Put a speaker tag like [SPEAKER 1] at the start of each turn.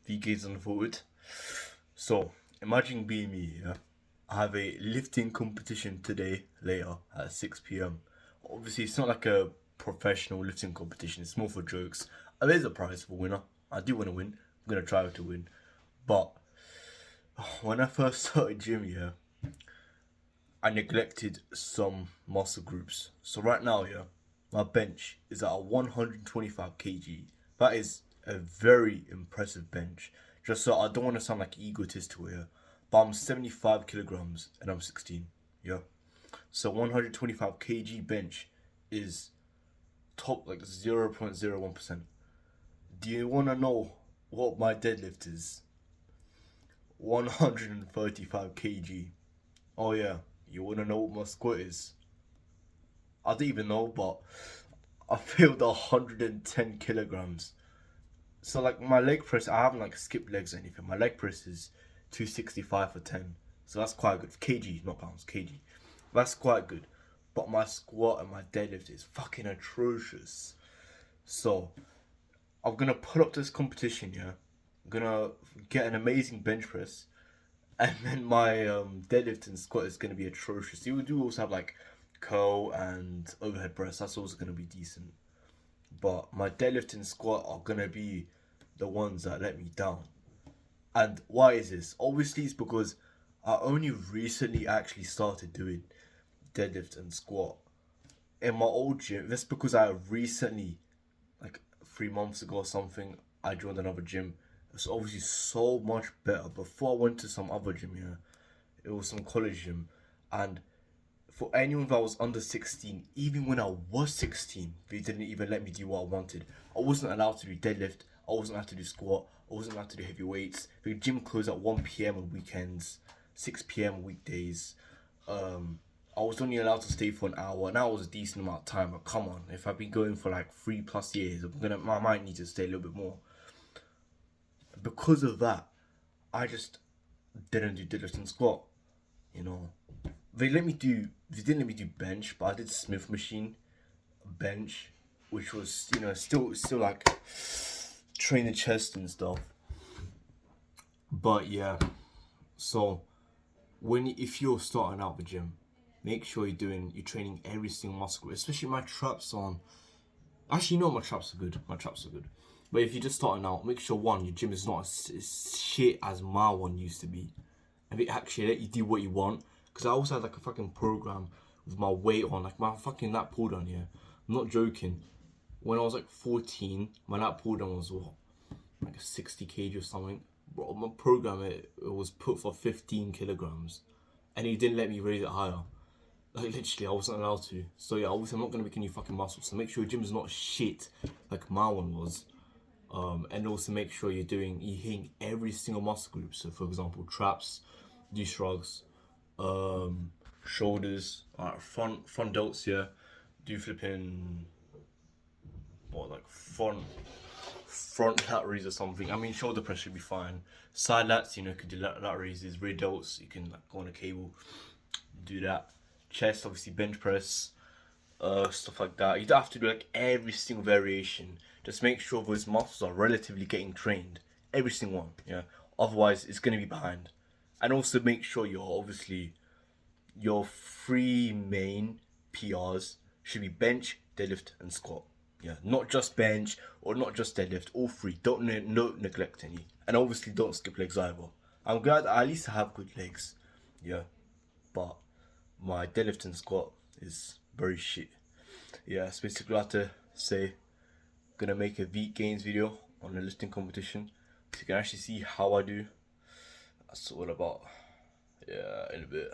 [SPEAKER 1] VK's unfolded. So imagine being me, yeah. I have a lifting competition today later at 6 p.m. Obviously, it's not like a professional lifting competition, it's more for jokes. There is a prize for winner. I do want to win. I'm gonna try to win. But when I first started gym, yeah, I neglected some muscle groups. So right now, yeah, my bench is at a 125 kg. That is a very impressive bench. Just so I don't want to sound like egotistical here, but I'm 75 kilograms and I'm 16. Yeah. So 125 kg bench is top like 0.01%. Do you want to know what my deadlift is? 135 kg. Oh yeah, you want to know what my squat is? I don't even know, but I failed 110 kilograms. So like my leg press, I haven't like skipped legs or anything. My leg press is 265 for 10. So that's quite good. Kg, not pounds, kg. That's quite good. But my squat and my deadlift is fucking atrocious. So I'm gonna put up this competition, yeah. I'm gonna get an amazing bench press. And then my deadlift and squat is gonna be atrocious. You do also have like curl and overhead press. That's also gonna be decent. But my deadlift and squat are gonna be the ones that let me down. And why is this? Obviously, it's because I only recently actually started doing deadlift and squat in my old gym. That's because I recently, like 3 months ago or something, I joined another gym. It's obviously so much better. Before I went to some other gym here, it was some college gym, and for anyone that was under 16, even when I was 16, they didn't even let me do what I wanted. I wasn't allowed to do deadlift, I wasn't allowed to do squat, I wasn't allowed to do heavy weights. The gym closed at 1 p.m. on weekends, 6 p.m. on weekdays. I was only allowed to stay for an hour, and that was a decent amount of time. But come on, if I've been going for like 3+ years, I might need to stay a little bit more. Because of that, I just didn't do deadlift and squat. You know, they didn't let me do bench, but I did Smith machine bench, which was still like train the chest and stuff. But yeah, so if you're starting out the gym, make sure you're training every single muscle group, especially my traps on. Actually, no, my traps are good. My traps are good. But if you're just starting out, make sure your gym is not as shit as my one used to be, and they actually let you do what you want. Because I also had like a fucking program with my weight on, like my fucking lat pull down here. I'm not joking. When I was like 14, my lat pull down was what, like 60 kg or something. Bro, my program it was put for 15 kilograms, and he didn't let me raise it higher. Like literally, I wasn't allowed to. So yeah, obviously I'm not gonna make any fucking muscles. So make sure your gym is not shit like my one was. And also make sure you're hitting every single muscle group. So for example, traps, do shrugs, shoulders, front delts, yeah. Do flipping what, like front lat raise or something. I mean, shoulder press should be fine. Side lats, could do lat raises. Rear delts, you can like go on a cable, do that. Chest, obviously bench press, stuff like that. You don't have to do like every single variation. Just make sure those muscles are relatively getting trained, every single one. Yeah. Otherwise, it's gonna be behind. And also make sure your three main PRs should be bench, deadlift, and squat. Yeah, not just bench or not just deadlift. All three. Don't neglect any, and obviously don't skip legs either. I'm glad I at least have good legs. Yeah, but my deadlift and squat is very shit. Yeah, it's basically what I have to say. Gonna make a Veet Gains video on the lifting competition so you can actually see how I do. That's all about. Yeah, in a bit.